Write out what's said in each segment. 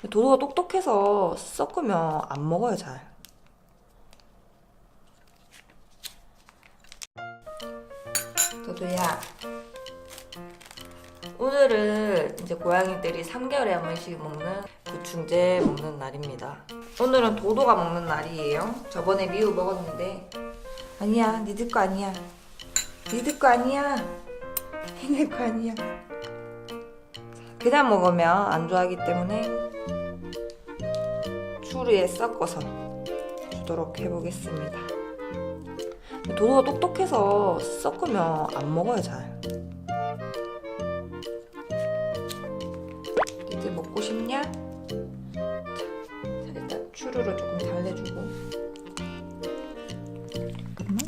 도도가 똑똑해서 섞으면 안 먹어요, 잘. 도도야, 오늘은 이제 고양이들이 3개월에 한 번씩 먹는 구충제 먹는 날입니다. 오늘은 도도가 먹는 날이에요. 저번에 미우 먹었는데 아니야, 니들 거 아니야. 니들 거 아니야. 니들 거 아니야. 그냥 먹으면 안 좋아하기 때문에 추루에 섞어서 주도록 해보겠습니다. 도도가 똑똑해서 섞으면 안 먹어요, 잘. 니들 먹고 싶냐? 자, 일단 추루를 조금 달래주고. 잠깐만.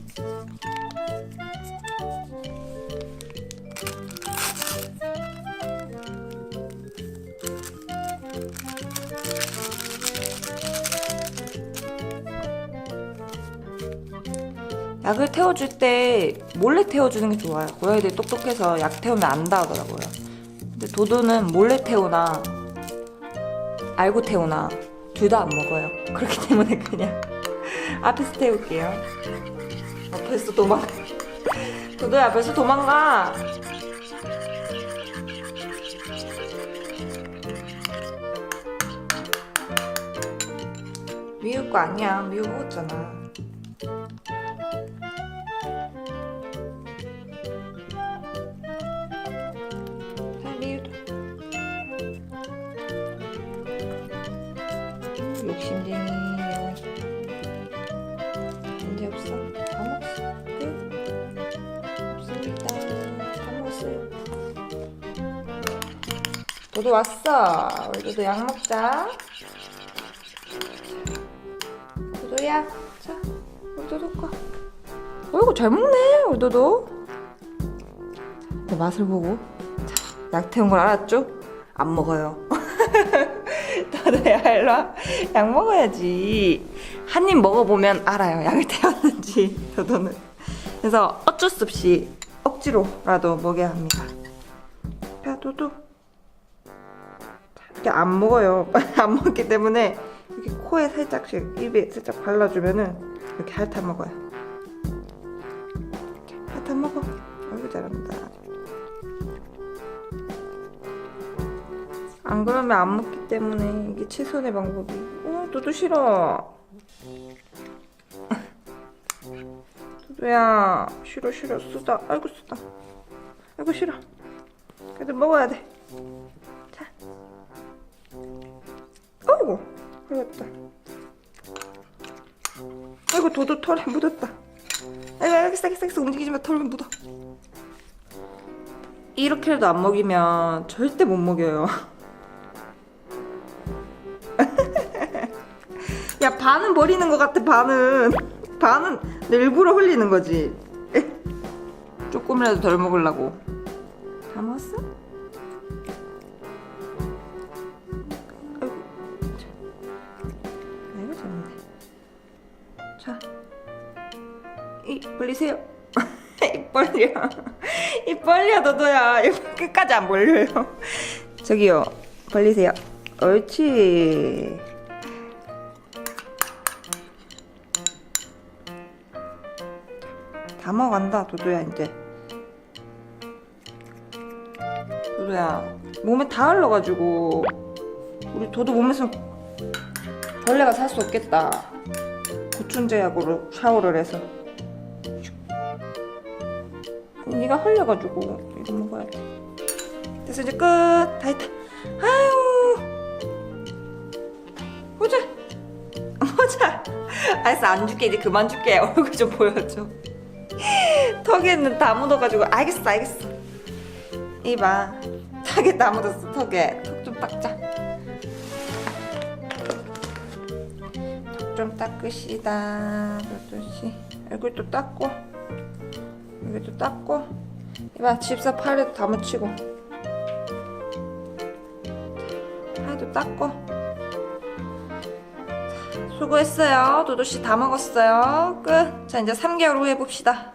약을 태워줄 때 몰래 태워주는 게 좋아요. 고양이들이 똑똑해서 약 태우면 안다 하더라고요. 근데 도도는 몰래 태우나 알고 태우나 둘 다 안 먹어요. 그렇기 때문에 그냥 앞에서 태울게요. 벌써 도망가. 도도야, 벌써 도망가. 미울 거 아니야. 미우 먹었잖아. 욕심쟁이야. 문제 없어? 다 먹었어? 끝? 없습니다. 다 먹었어요. 도도 왔어. 우리 도도 약 먹자. 도도야, 자, 우리 도도 거. 어이구, 잘 먹네, 우리 도도. 내 맛을 보고. 자, 약 태운 걸 알았죠? 안 먹어요. 도도야, 일로 와. 약 먹어야지. 한 입 먹어보면 알아요, 약을 태웠는지. 도도는. 그래서 어쩔 수 없이 억지로라도 먹여야 합니다. 야, 도도. 이렇게 안 먹어요. 안 먹기 때문에 이렇게 코에 살짝씩, 입에 살짝 발라주면은 이렇게 핥아 먹어요. 핥아 먹어. 아이고, 잘한다. 안 그러면 안 먹기 때문에 이게 최선의 방법이. 도도 싫어. 도도야, 싫어, 쓰다. 아이고, 쓰다. 아이고, 싫어. 그래도 먹어야 돼. 자. 아이고, 그랬다. 아이고, 도도 털에 묻었다. 아이고, 알겠어. 움직이지 마. 털에 묻어. 이렇게라도 안 먹이면 절대 못 먹여요. 야, 반은 버리는 것 같아. 반은 일부러 흘리는 거지. 조금이라도 덜 먹으려고. 다 먹었어? 아이고, 잘했네. 자, 입 벌리세요. 입 벌려. 입 벌려, 도도야. 입 끝까지 안 벌려요. 저기요, 벌리세요. 옳지. 다 먹어간다, 도도야. 이제 도도야, 몸에 다 흘러가지고 우리 도도 몸에서 벌레가 살 수 없겠다. 구충제 약으로 샤워를 해서. 네가 흘려가지고 이거 먹어야 돼. 됐어, 이제 끝. 다 했다. 아유, 보자. 알았어, 안 줄게. 이제 그만 줄게. 얼굴 좀 보여줘. 턱에는 다 묻어가지고. 알겠어. 이봐, 턱에 다 묻었어. 턱에 턱 좀 닦자. 턱 좀 닦으시다. 도도씨 얼굴도 닦고 여기도 닦고. 이봐, 집사 팔에도 다 묻히고. 팔도 닦고. 수고했어요. 도도씨 다 먹었어요. 끝. 자, 이제 3개월 후에 봅시다.